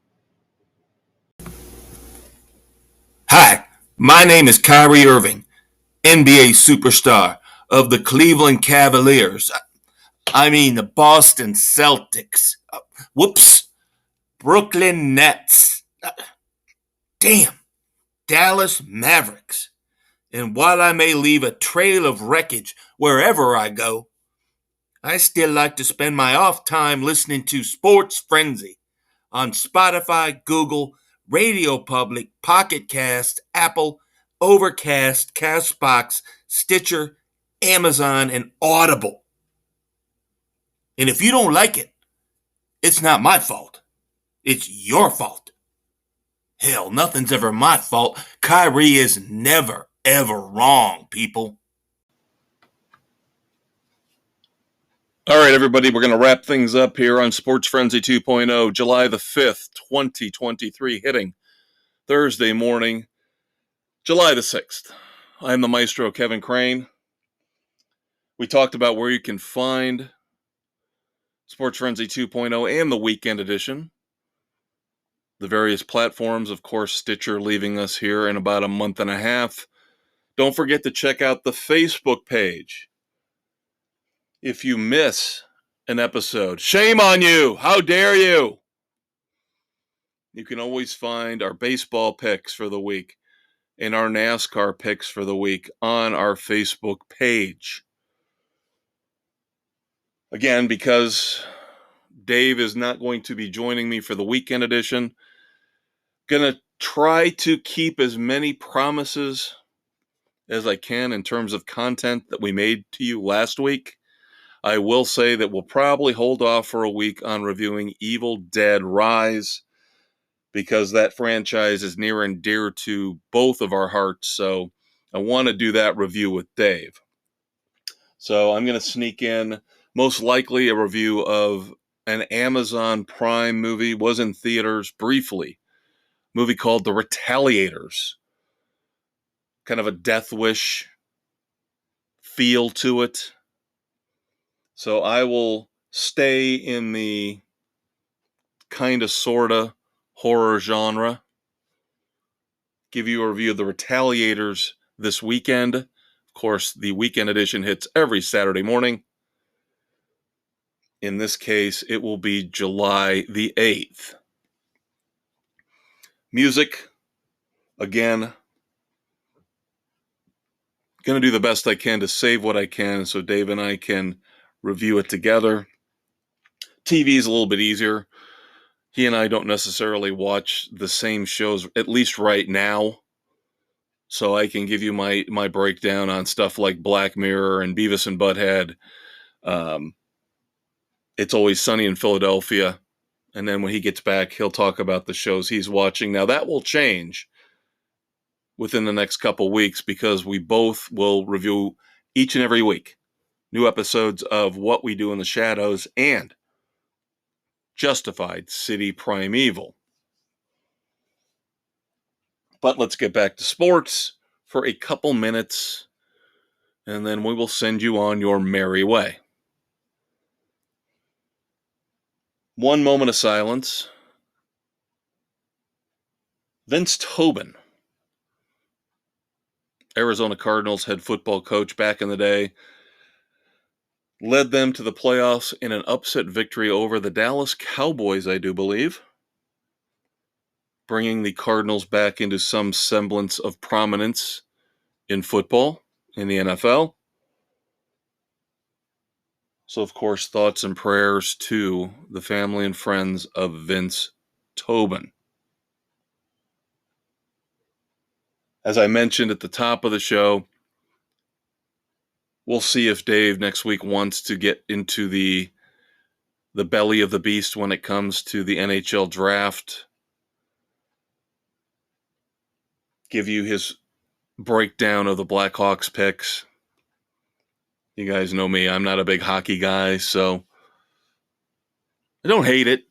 Hi, my name is Kyrie Irving, NBA superstar of the Cleveland Cavaliers. I mean the Boston Celtics. Brooklyn Nets. Damn. Dallas Mavericks. And while I may leave a trail of wreckage wherever I go, I still like to spend my off time listening to Sports Frenzy on Spotify, Google, Radio Public, Pocket Cast, Apple, Overcast, Castbox, Stitcher, Amazon, and Audible. And if you don't like it, it's not my fault. It's your fault. Hell, nothing's ever my fault. Kyrie is never, ever wrong, people. All right, everybody, we're going to wrap things up here on Sports Frenzy 2.0, July the 5th, 2023, hitting Thursday morning, July the 6th. I'm the Maestro, Kevin Crane. We talked about where you can find Sports Frenzy 2.0 and the weekend edition. The various platforms, of course, Stitcher leaving us here in about a month and a half. Don't forget to check out the Facebook page. If you miss an episode, shame on you! How dare you! You can always find our baseball picks for the week and our NASCAR picks for the week on our Facebook page. Again, because Dave is not going to be joining me for the weekend edition, going to try to keep as many promises as I can in terms of content that we made to you last week. I will say that we'll probably hold off for a week on reviewing Evil Dead Rise because that franchise is near and dear to both of our hearts. So I want to do that review with Dave. So I'm going to sneak in most likely a review of an Amazon Prime movie, was in theaters briefly, movie called The Retaliators. Kind of a Death Wish feel to it. So I will stay in the kind of sort of horror genre. Give you a review of The Retaliators this weekend. Of course, the weekend edition hits every Saturday morning. In this case, it will be July the 8th. Music, again, going to do the best I can to save what I can so Dave and I can review it together. TV is a little bit easier. He and I don't necessarily watch the same shows, at least right now. So I can give you my breakdown on stuff like Black Mirror and Beavis and Butthead. It's Always Sunny in Philadelphia. And then when he gets back, he'll talk about the shows he's watching. Now, that will change within the next couple weeks because we both will review each and every week new episodes of What We Do in the Shadows and Justified City Primeval. But let's get back to sports for a couple minutes, and then we will send you on your merry way. One moment of silence. Vince Tobin, Arizona Cardinals head football coach back in the day, led them to the playoffs in an upset victory over the Dallas Cowboys, I do believe, bringing the Cardinals back into some semblance of prominence in football, in the NFL. So, of course, thoughts and prayers to the family and friends of Vince Tobin. As I mentioned at the top of the show, we'll see if Dave next week wants to get into the belly of the beast when it comes to the NHL draft. Give you his breakdown of the Blackhawks picks. You guys know me. I'm not a big hockey guy, so I don't hate it.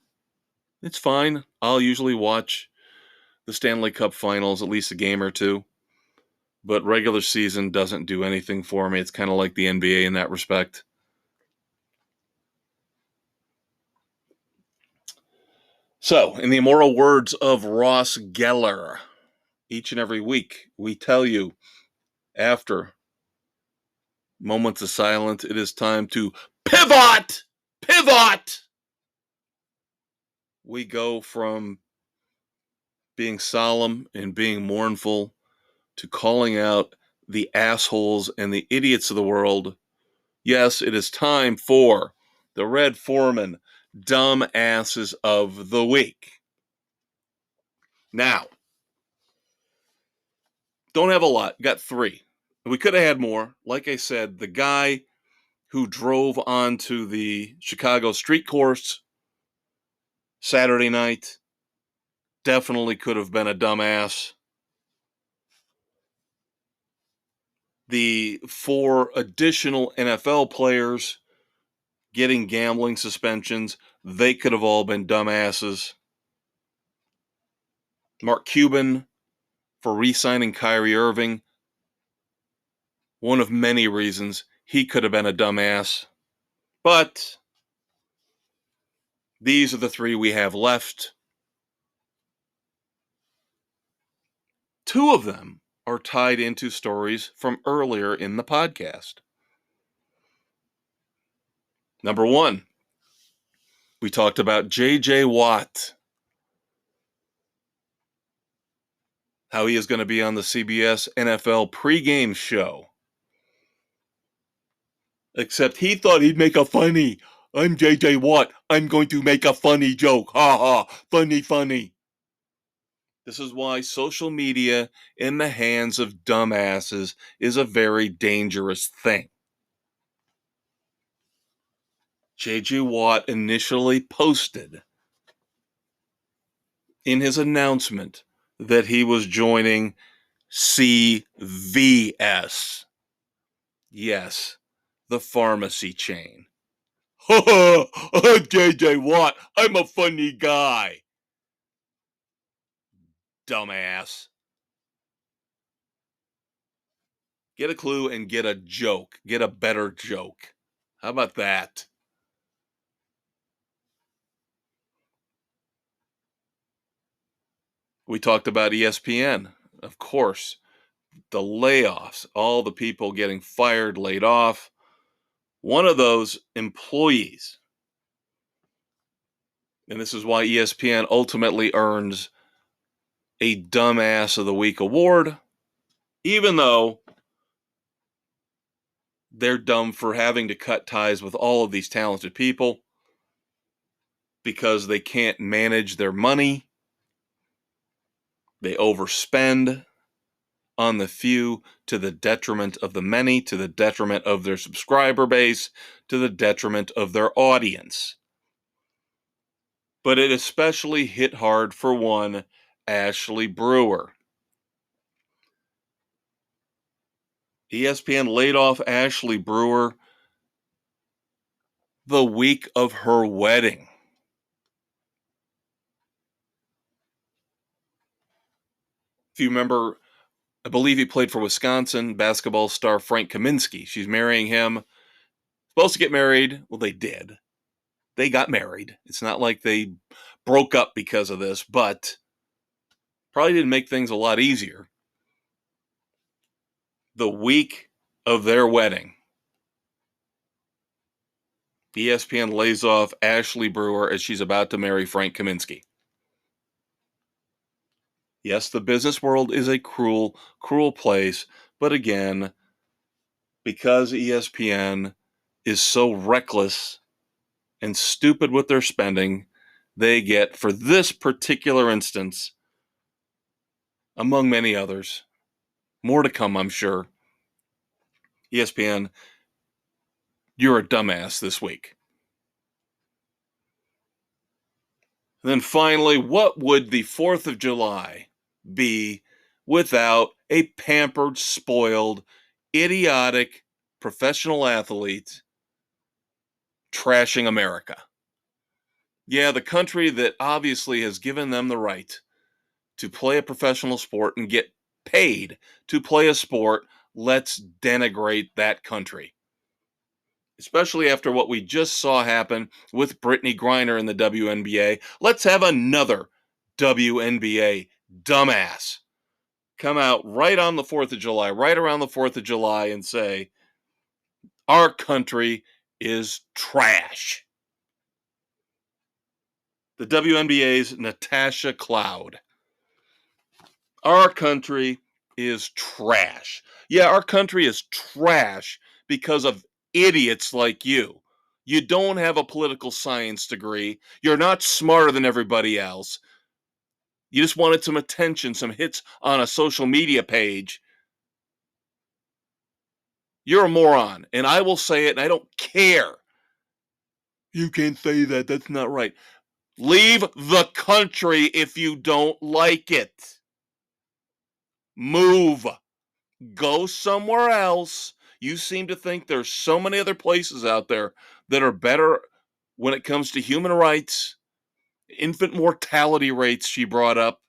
It's fine. I'll usually watch the Stanley Cup Finals, at least a game or two. But regular season doesn't do anything for me. It's kind of like the NBA in that respect. So, in the immortal words of Ross Geller, each and every week we tell you, after moments of silence, it is time to pivot! Pivot! We go from being solemn and being mournful to calling out the assholes and the idiots of the world. Yes, it is time for the Red Foreman Dumbasses of the Week. Now, don't have a lot. Got 3. We could have had more. Like I said, the guy who drove onto the Chicago street course Saturday night definitely could have been a dumbass. The 4 additional NFL players getting gambling suspensions, they could have all been dumbasses. Mark Cuban for re-signing Kyrie Irving, one of many reasons he could have been a dumbass. But these are the 3 we have left. 2 of them are tied into stories from earlier in the podcast. Number 1, we talked about J.J. Watt, how he is going to be on the CBS NFL pregame show. Except he thought he'd make a funny, I'm J.J. Watt, I'm going to make a funny joke, ha ha, funny. This is why social media in the hands of dumbasses is a very dangerous thing. J.J. Watt initially posted in his announcement that he was joining CVS. Yes, the pharmacy chain. J.J. Watt, I'm a funny guy. Dumbass. Get a clue and get a joke. Get a better joke. How about that? We talked about ESPN, of course. The layoffs, all the people getting fired, laid off. One of those employees, and this is why ESPN ultimately earns a Dumbass of the Week award, even though they're dumb for having to cut ties with all of these talented people because they can't manage their money. They overspend on the few to the detriment of the many, to the detriment of their subscriber base, to the detriment of their audience. But it especially hit hard for one Ashley Brewer. ESPN laid off Ashley Brewer the week of her wedding. If you remember, I believe he played for Wisconsin, basketball star Frank Kaminsky. She's marrying him. Supposed to get married. Well, they did. They got married. It's not like they broke up because of this, but probably didn't make things a lot easier. The week of their wedding, ESPN lays off Ashley Brewer as she's about to marry Frank Kaminsky. Yes, the business world is a cruel, cruel place, but again, because ESPN is so reckless and stupid with their spending, they get, for this particular instance, among many others, more to come, I'm sure. ESPN, you're a dumbass this week. And then finally, what would the 4th of July be without a pampered, spoiled, idiotic professional athlete trashing America? Yeah, the country that obviously has given them the right to play a professional sport and get paid to play a sport, let's denigrate that country. Especially after what we just saw happen with Brittany Griner in the WNBA. Let's have another WNBA dumbass come out right on the 4th of July, right around the 4th of July, and say, our country is trash. The WNBA's Natasha Cloud. Our country is trash. Yeah, our country is trash because of idiots like you. You don't have a political science degree. You're not smarter than everybody else. You just wanted some attention, some hits on a social media page. You're a moron, and I will say it, and I don't care. You can't say that. That's not right. Leave the country if you don't like it. Move. Go somewhere else. You seem to think there's so many other places out there that are better when it comes to human rights, infant mortality rates, she brought up.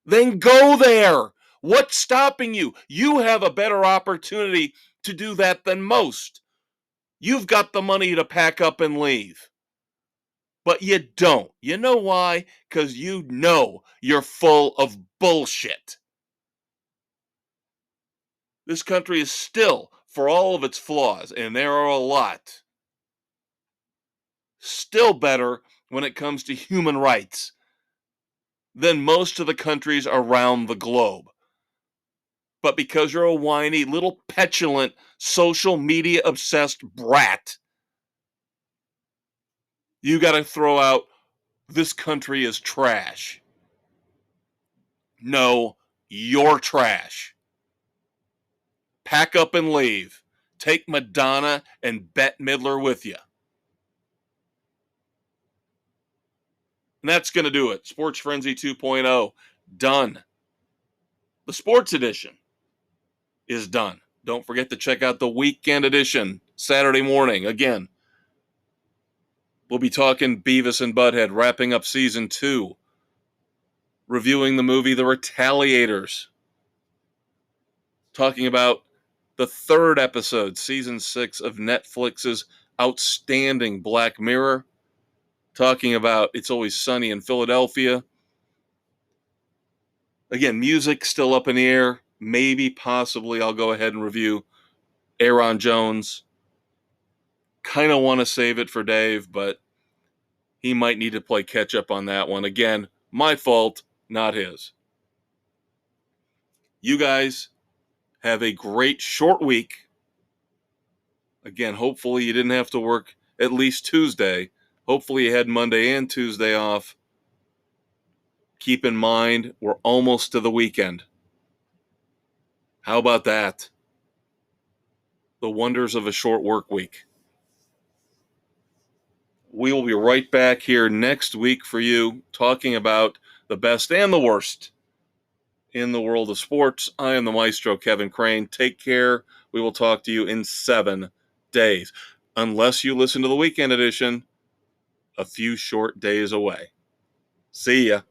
Then go there. What's stopping you? You have a better opportunity to do that than most. You've got the money to pack up and leave. But you don't. You know why? Because you know you're full of bullshit. This country is still, for all of its flaws, and there are a lot, still better when it comes to human rights than most of the countries around the globe. But because you're a whiny, little petulant, social media obsessed brat, you got to throw out, this country is trash. No, you're trash. Pack up and leave. Take Madonna and Bette Midler with you. And that's going to do it. Sports Frenzy 2.0, done. The sports edition is done. Don't forget to check out the weekend edition Saturday morning. Again, we'll be talking Beavis and Butthead, wrapping up season 2, reviewing the movie The Retaliators, talking about the 3rd episode, season 6 of Netflix's outstanding Black Mirror, talking about It's Always Sunny in Philadelphia. Again, music still up in the air. Maybe, possibly, I'll go ahead and review Aaron Jones. Kind of want to save it for Dave, but he might need to play catch up on that one. Again, my fault, not his. You guys have a great short week. Again, hopefully you didn't have to work at least Tuesday. Hopefully you had Monday and Tuesday off. Keep in mind, we're almost to the weekend. How about that? The wonders of a short work week. We will be right back here next week for you, talking about the best and the worst in the world of sports. I am the Maestro, Kevin Crane. Take care. We will talk to you in 7 days. Unless you listen to the weekend edition, a few short days away. See ya.